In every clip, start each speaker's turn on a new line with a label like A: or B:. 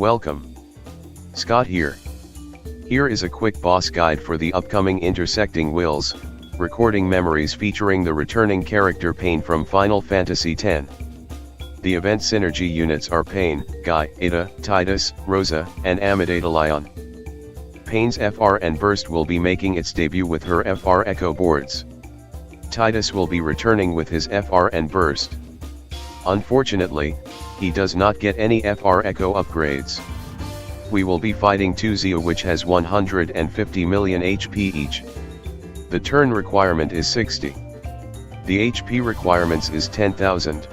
A: Welcome. Scott here. Here is a quick boss guide for the upcoming Intersecting Wills, recording memories featuring the returning character Paine from Final Fantasy X. The event synergy units are Paine, Guy, Ada, Tidus, Rosa, and Amidatelion. Paine's FR and Burst will be making its debut with her FR Echo boards. Tidus will be returning with his FR and Burst. Unfortunately, he does not get any FR Echo upgrades. We will be fighting 2 Zio, which has 150 million HP each. The turn requirement is 60. The HP requirements is 10,000.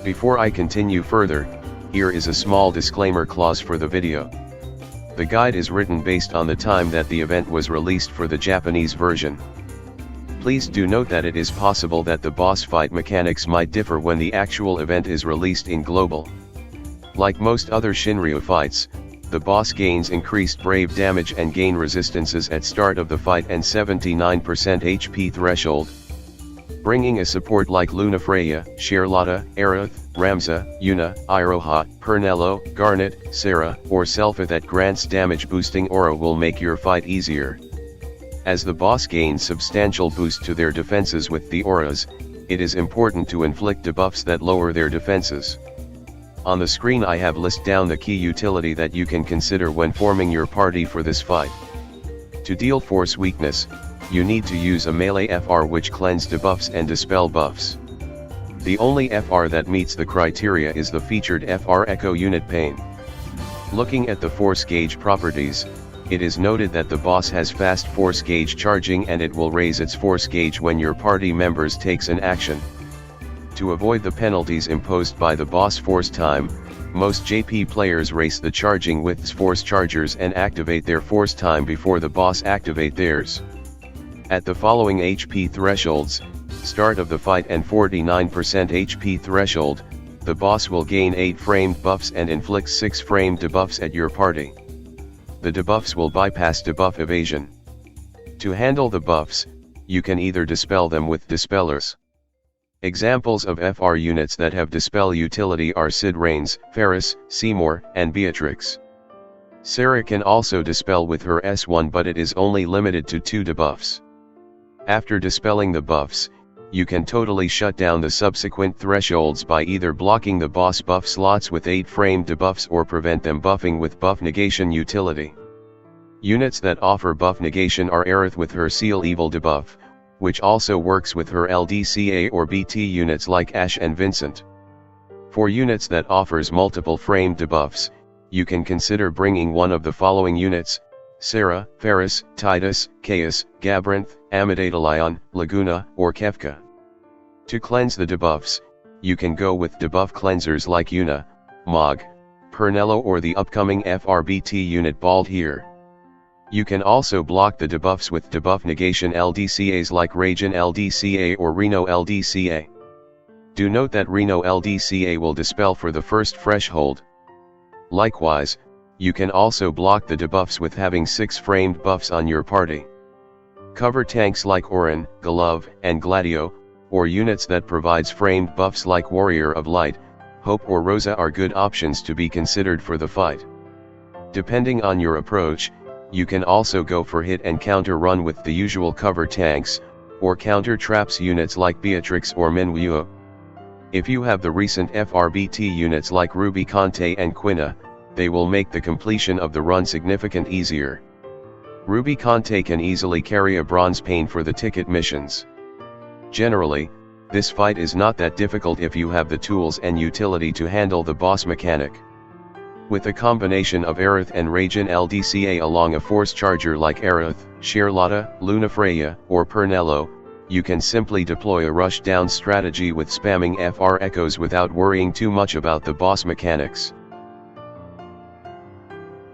A: Before I continue further, here is a small disclaimer clause for the video. The guide is written based on the time that the event was released for the Japanese version. Please do note that it is possible that the boss fight mechanics might differ when the actual event is released in global. Like most other Shinryu fights, the boss gains increased brave damage and gain resistances at start of the fight and 79% HP threshold. Bringing a support like Lunafreya, Charlotta, Aerith, Ramza, Yuna, Iroha, Pernello, Garnet, Sarah, or Selpha that grants damage boosting aura will make your fight easier. As the boss gains substantial boost to their defenses with the auras, it is important to inflict debuffs that lower their defenses. On the screen I have listed down the key utility that you can consider when forming your party for this fight. To deal force weakness, you need to use a melee FR which cleanse debuffs and dispel buffs. The only FR that meets the criteria is the featured FR Echo unit Paine. Looking at the force gauge properties, it is noted that the boss has fast force gauge charging and it will raise its force gauge when your party members takes an action. To avoid the penalties imposed by the boss force time, most JP players race the charging with force chargers and activate their force time before the boss activate theirs. At the following HP thresholds, start of the fight and 49% HP threshold, the boss will gain 8 framed buffs and inflict 6 framed debuffs at your party. The debuffs will bypass debuff evasion. To handle the buffs, you can either dispel them with dispellers. Examples of FR units that have dispel utility are Sid Reigns, Ferris, Seymour, and Beatrix. Sarah can also dispel with her S1, but it is only limited to 2 debuffs. After dispelling the buffs, you can totally shut down the subsequent thresholds by either blocking the boss buff slots with 8 framed debuffs or prevent them buffing with buff negation utility. Units that offer buff negation are Aerith with her Seal Evil debuff, which also works with her LDCA or BT units like Ash and Vincent. For units that offers multiple framed debuffs, you can consider bringing one of the following units: Sarah, Ferris, Tidus, Caius, Gabrinth, Amidatelion, Laguna, or Kefka. To cleanse the debuffs, you can go with debuff cleansers like Yuna, Mog, Pernello, or the upcoming FRBT unit Bald here. You can also block the debuffs with debuff negation LDCAs like Raijin LDCA or Reno LDCA. Do note that Reno LDCA will dispel for the first threshold. Likewise, you can also block the debuffs with having 6 framed buffs on your party. Cover tanks like Orin, Golov, and Gladio, or units that provides framed buffs like Warrior of Light, Hope, or Rosa are good options to be considered for the fight. Depending on your approach, you can also go for hit and counter run with the usual cover tanks, or counter traps units like Beatrix or Minwoo. If you have the recent FRBT units like Ruby Conte and Quina, they will make the completion of the run significant easier. Ruby Conte can easily carry a bronze Paine for the ticket missions. Generally, this fight is not that difficult if you have the tools and utility to handle the boss mechanic. With a combination of Aerith and Raijin LDCA along a force charger like Aerith, Charlotta, Lunafreya, or Pernello, you can simply deploy a rush down strategy with spamming FR echoes without worrying too much about the boss mechanics.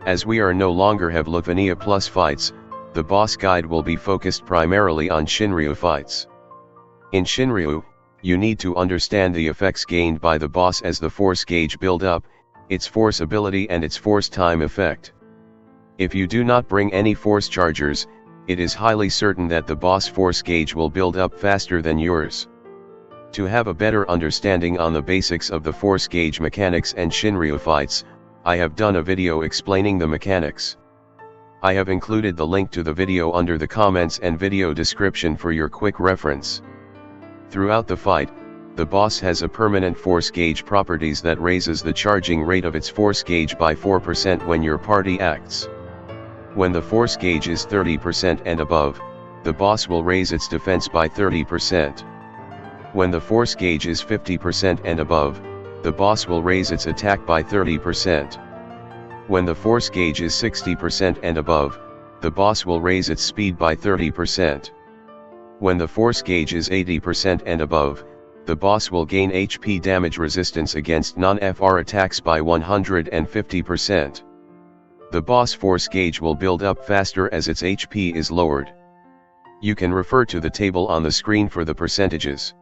A: As we are no longer have Lufania Plus fights, the boss guide will be focused primarily on Shinryu fights. In Shinryu, you need to understand the effects gained by the boss as the force gauge build up, its force ability and its force time effect. If you do not bring any force chargers, it is highly certain that the boss force gauge will build up faster than yours. To have a better understanding on the basics of the force gauge mechanics and Shinryu fights, I have done a video explaining the mechanics. I have included the link to the video under the comments and video description for your quick reference. Throughout the fight, the boss has a permanent force gauge properties that raises the charging rate of its force gauge by 4% when your party acts. When the force gauge is 30% and above, the boss will raise its defense by 30%. When the force gauge is 50% and above, the boss will raise its attack by 30%. When the force gauge is 60% and above, the boss will raise its speed by 30%. When the force gauge is 80% and above, the boss will gain HP damage resistance against non-FR attacks by 150%. The boss force gauge will build up faster as its HP is lowered. You can refer to the table on the screen for the percentages.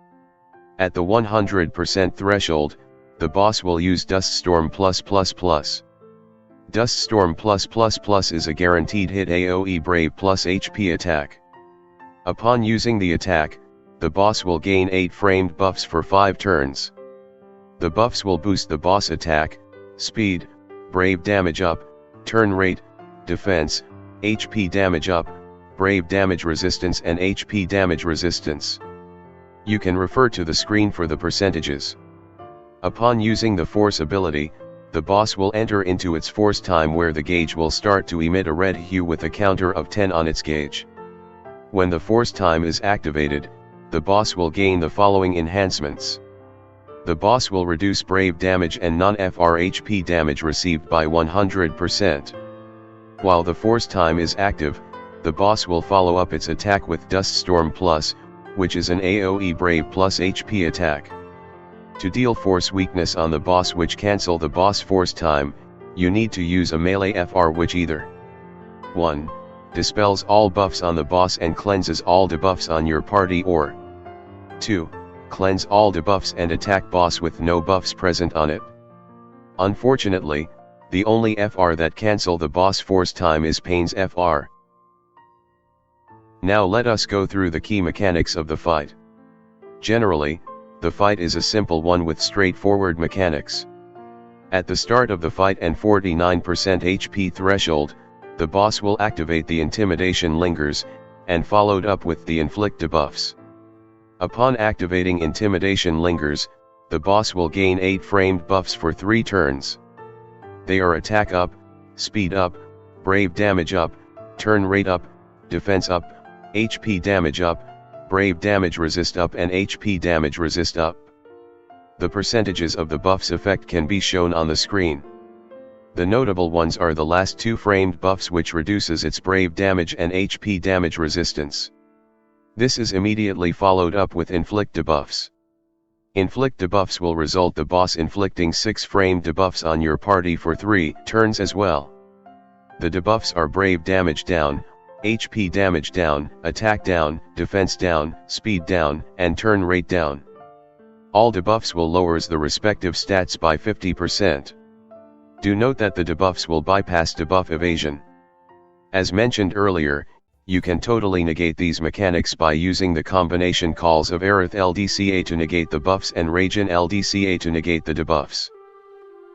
A: At the 100% threshold, the boss will use Dust Storm++. Dust Storm++ is a guaranteed hit AoE Brave plus HP attack. Upon using the attack, the boss will gain 8 framed buffs for 5 turns. The buffs will boost the boss attack, speed, Brave damage up, turn rate, defense, HP damage up, Brave damage resistance and HP damage resistance. You can refer to the screen for the percentages. Upon using the force ability, the boss will enter into its force time where the gauge will start to emit a red hue with a counter of 10 on its gauge. When the force time is activated, the boss will gain the following enhancements. The boss will reduce Brave damage and non-FR HP damage received by 100%. While the force time is active, the boss will follow up its attack with Dust Storm+, which is an AoE Brave plus HP attack. To deal force weakness on the boss which cancel the boss force time, you need to use a melee FR which either 1. Dispels all buffs on the boss and cleanses all debuffs on your party, or 2. Cleanse all debuffs and attack boss with no buffs present on it. Unfortunately, the only FR that cancel the boss force time is Paine's FR. Now let us go through the key mechanics of the fight. Generally, the fight is a simple one with straightforward mechanics. At the start of the fight and 49% HP threshold, the boss will activate the Intimidation Lingers, and followed up with the Inflict debuffs. Upon activating Intimidation Lingers, the boss will gain 8 framed buffs for 3 turns. They are Attack up, Speed up, Brave damage up, Turn rate up, Defense up, HP damage up, Brave damage resist up and HP damage resist up. The percentages of the buffs effect can be shown on the screen. The notable ones are the last 2 framed buffs which reduces its Brave damage and HP damage resistance. This is immediately followed up with Inflict debuffs. Inflict debuffs will result the boss inflicting 6 framed debuffs on your party for 3 turns as well. The debuffs are Brave damage down, HP damage down, attack down, defense down, speed down, and turn rate down. All debuffs will lowers the respective stats by 50%. Do note that the debuffs will bypass debuff evasion. As mentioned earlier, you can totally negate these mechanics by using the combination calls of Aerith LDCA to negate the buffs and Ragin LDCA to negate the debuffs.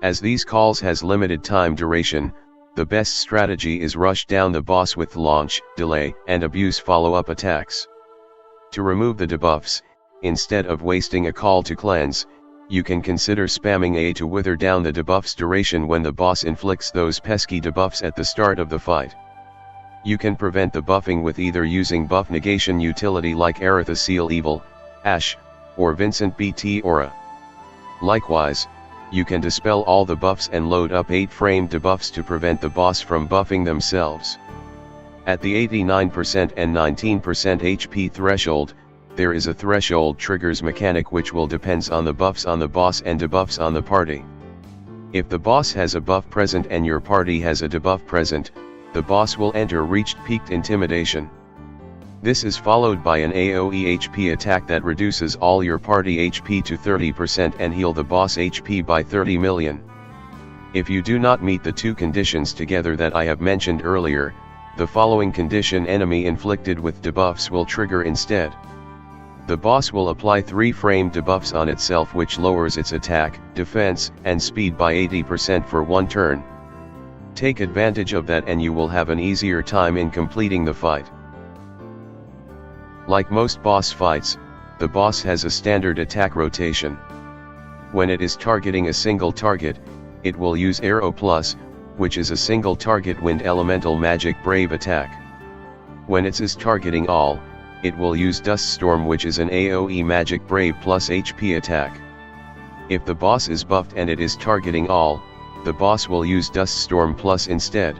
A: As these calls has limited time duration, the best strategy is rush down the boss with launch, delay, and abuse follow-up attacks. To remove the debuffs, instead of wasting a call to cleanse, you can consider spamming A to wither down the debuff's duration when the boss inflicts those pesky debuffs at the start of the fight. You can prevent the buffing with either using buff negation utility like Aerith Seal Evil, Ash, or Vincent BT Aura. Likewise, you can dispel all the buffs and load up 8 framed debuffs to prevent the boss from buffing themselves. At the 89% and 19% HP threshold, there is a threshold triggers mechanic which will depends on the buffs on the boss and debuffs on the party. If the boss has a buff present and your party has a debuff present, the boss will enter reached peaked intimidation. This is followed by an AoE HP attack that reduces all your party HP to 30% and heal the boss HP by 30 million. If you do not meet the 2 conditions together that I have mentioned earlier, the following condition enemy inflicted with debuffs will trigger instead. The boss will apply 3 frame debuffs on itself, which lowers its attack, defense, and speed by 80% for 1 turn. Take advantage of that and you will have an easier time in completing the fight. Like most boss fights, the boss has a standard attack rotation. When it is targeting a single target, it will use Arrow Plus, which is a single target wind elemental magic brave attack. When it is targeting all, it will use Dust Storm, which is an AoE magic brave plus HP attack. If the boss is buffed and it is targeting all, the boss will use Dust Storm Plus instead.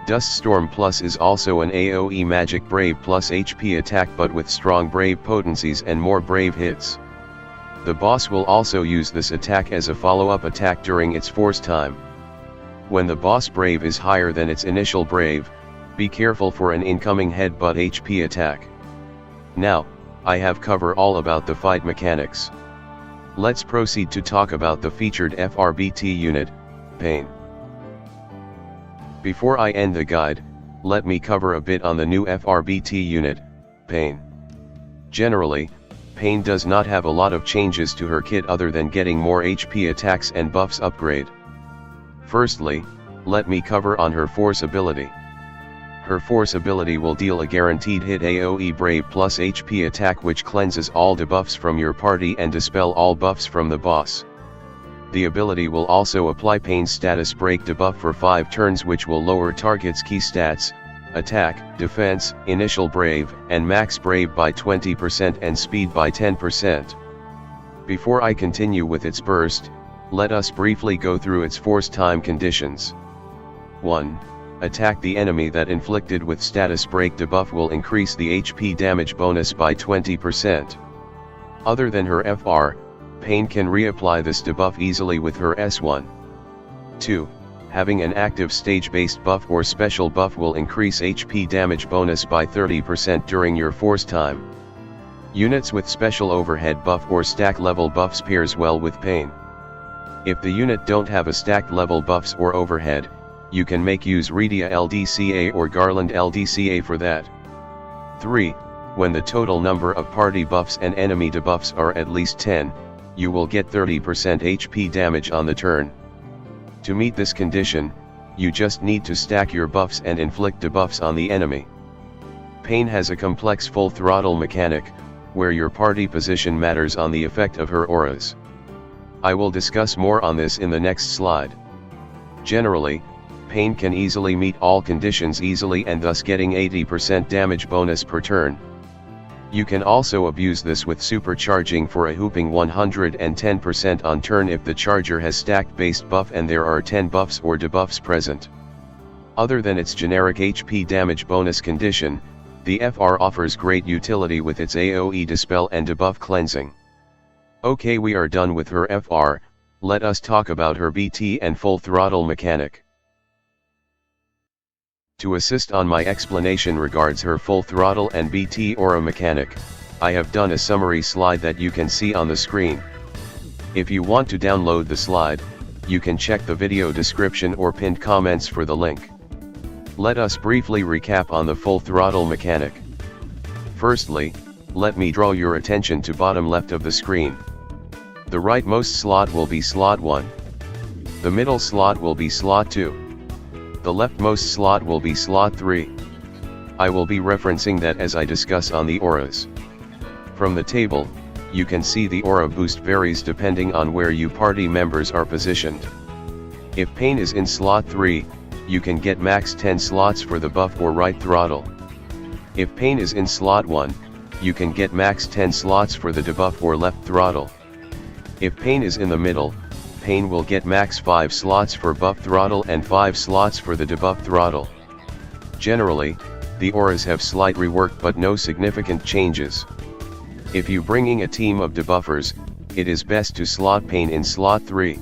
A: Dust Storm Plus is also an AoE magic brave plus HP attack, but with strong brave potencies and more brave hits. The boss will also use this attack as a follow-up attack during its force time. When the boss brave is higher than its initial brave, be careful for an incoming headbutt HP attack. Now, I have covered all about the fight mechanics. Let's proceed to talk about the featured FRBT unit, Paine. Before I end the guide, let me cover a bit on the new FRBT unit, Paine. Generally, Paine does not have a lot of changes to her kit other than getting more HP attacks and buffs upgrade. Firstly, let me cover on her force ability. Her force ability will deal a guaranteed hit AoE brave plus HP attack, which cleanses all debuffs from your party and dispel all buffs from the boss. The ability will also apply Paine's status break debuff for 5 turns, which will lower target's key stats, attack, defense, initial brave, and max brave by 20% and speed by 10%. Before I continue with its burst, let us briefly go through its force time conditions. 1. Attack the enemy that inflicted with status break debuff will increase the HP damage bonus by 20%. Other than her FR, Paine can reapply this debuff easily with her S1. 2. Having an active stage-based buff or special buff will increase HP damage bonus by 30% during your force time. Units with special overhead buff or stack level buffs pairs well with Paine. If the unit don't have a stacked level buffs or overhead, you can make use Redia LDCA or Garland LDCA for that. 3. When the total number of party buffs and enemy debuffs are at least 10, you will get 30% HP damage on the turn. To meet this condition, you just need to stack your buffs and inflict debuffs on the enemy. Paine has a complex full throttle mechanic, where your party position matters on the effect of her auras. I will discuss more on this in the next slide. Generally, Paine can easily meet all conditions easily and thus getting 80% damage bonus per turn. You can also abuse this with supercharging for a whooping 110% on turn if the charger has stacked based buff and there are 10 buffs or debuffs present. Other than its generic HP damage bonus condition, the FR offers great utility with its AoE dispel and debuff cleansing. Okay, we are done with her FR, let us talk about her BT and full throttle mechanic. To assist on my explanation regards her full throttle and BT aura mechanic, I have done a summary slide that you can see on the screen. If you want to download the slide, you can check the video description or pinned comments for the link. Let us briefly recap on the full throttle mechanic. Firstly, let me draw your attention to bottom left of the screen. The rightmost slot will be slot 1. The middle slot will be slot 2. The leftmost slot will be slot 3. I will be referencing that as I discuss on the auras. From the table, you can see the aura boost varies depending on where you party members are positioned. If Paine is in slot 3, you can get max 10 slots for the buff or right throttle. If Paine is in slot 1, you can get max 10 slots for the debuff or left throttle. If Paine is in the middle, Paine will get max 5 slots for buff throttle and 5 slots for the debuff throttle. Generally, the auras have slight rework but no significant changes. If you bringing a team of debuffers, it is best to slot Paine in slot 3.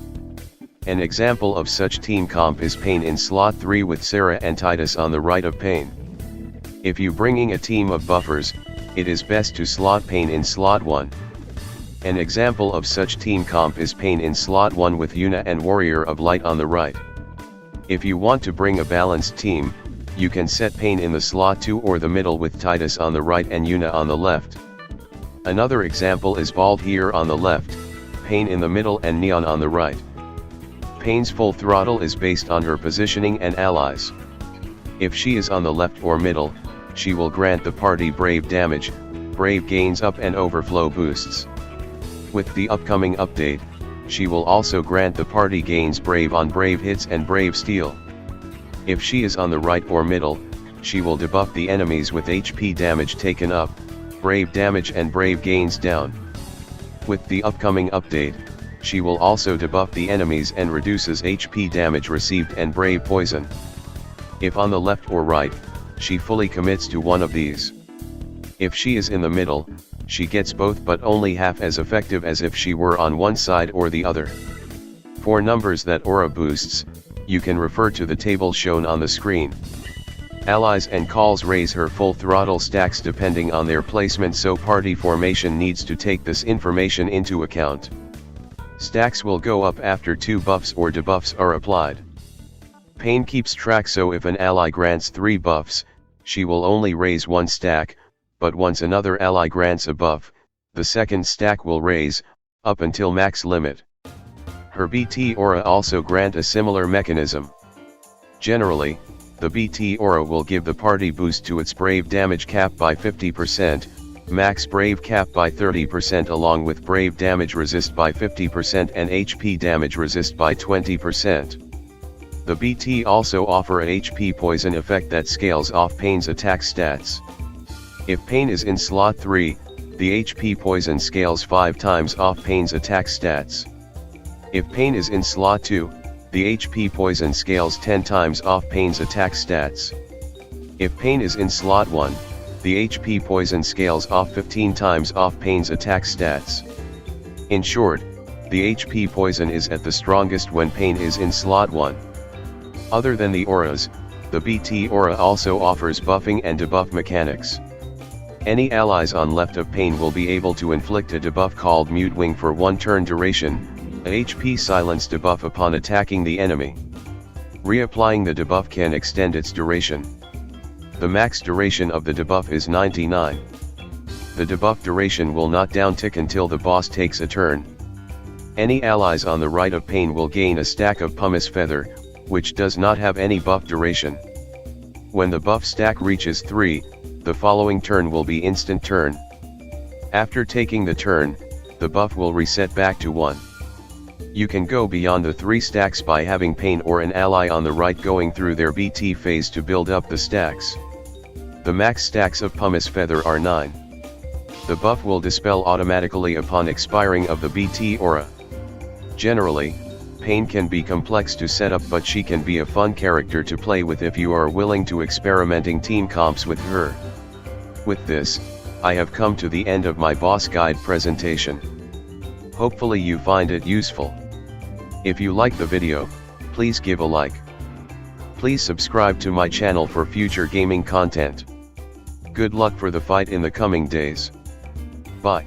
A: An example of such team comp is Paine in slot 3 with Sarah and Tidus on the right of Paine. If you bringing a team of buffers, it is best to slot Paine in slot 1. An example of such team comp is Paine in slot 1 with Yuna and Warrior of Light on the right. If you want to bring a balanced team, you can set Paine in the slot 2 or the middle with Tidus on the right and Yuna on the left. Another example is Bald here on the left, Paine in the middle and Neon on the right. Paine's full throttle is based on her positioning and allies. If she is on the left or middle, she will grant the party Brave damage, Brave gains up and overflow boosts. With the upcoming update, she will also grant the party gains Brave on Brave hits and Brave steal. If she is on the right or middle, she will debuff the enemies with HP damage taken up, Brave damage and Brave gains down. With the upcoming update, she will also debuff the enemies and reduces HP damage received and Brave poison. If on the left or right, she fully commits to one of these. If she is in the middle, she gets both but only half as effective as if she were on one side or the other. For numbers that aura boosts, you can refer to the table shown on the screen. Allies and calls raise her full throttle stacks depending on their placement, so party formation needs to take this information into account. Stacks will go up after 2 buffs or debuffs are applied. Paine keeps track, so if an ally grants 3 buffs, she will only raise 1 stack, but once another ally grants a buff, the second stack will raise, up until max limit. Her BT aura also grant a similar mechanism. Generally, the BT aura will give the party boost to its Brave damage cap by 50%, max Brave cap by 30% along with Brave damage resist by 50% and HP damage resist by 20%. The BT also offer a HP poison effect that scales off Paine's attack stats. If Paine is in slot 3, the HP poison scales 5 times off Paine's attack stats. If Paine is in slot 2, the HP poison scales 10 times off Paine's attack stats. If Paine is in slot 1, the HP poison scales off 15 times off Paine's attack stats. In short, the HP poison is at the strongest when Paine is in slot 1. Other than the auras, the BT aura also offers buffing and debuff mechanics. Any allies on left of Paine will be able to inflict a debuff called Mute Wing for 1 turn duration, a HP silence debuff upon attacking the enemy. Reapplying the debuff can extend its duration. The max duration of the debuff is 99. The debuff duration will not downtick until the boss takes a turn. Any allies on the right of Paine will gain a stack of Pumice Feather, which does not have any buff duration. When the buff stack reaches 3, the following turn will be instant turn. After taking the turn, the buff will reset back to 1. You can go beyond the 3 stacks by having Paine or an ally on the right going through their BT phase to build up the stacks. The max stacks of Pumice Feather are 9. The buff will dispel automatically upon expiring of the BT aura. Generally, Paine can be complex to set up, but she can be a fun character to play with if you are willing to experimenting team comps with her. With this, I have come to the end of my boss guide presentation. Hopefully you find it useful. If you like the video, please give a like. Please subscribe to my channel for future gaming content. Good luck for the fight in the coming days. Bye.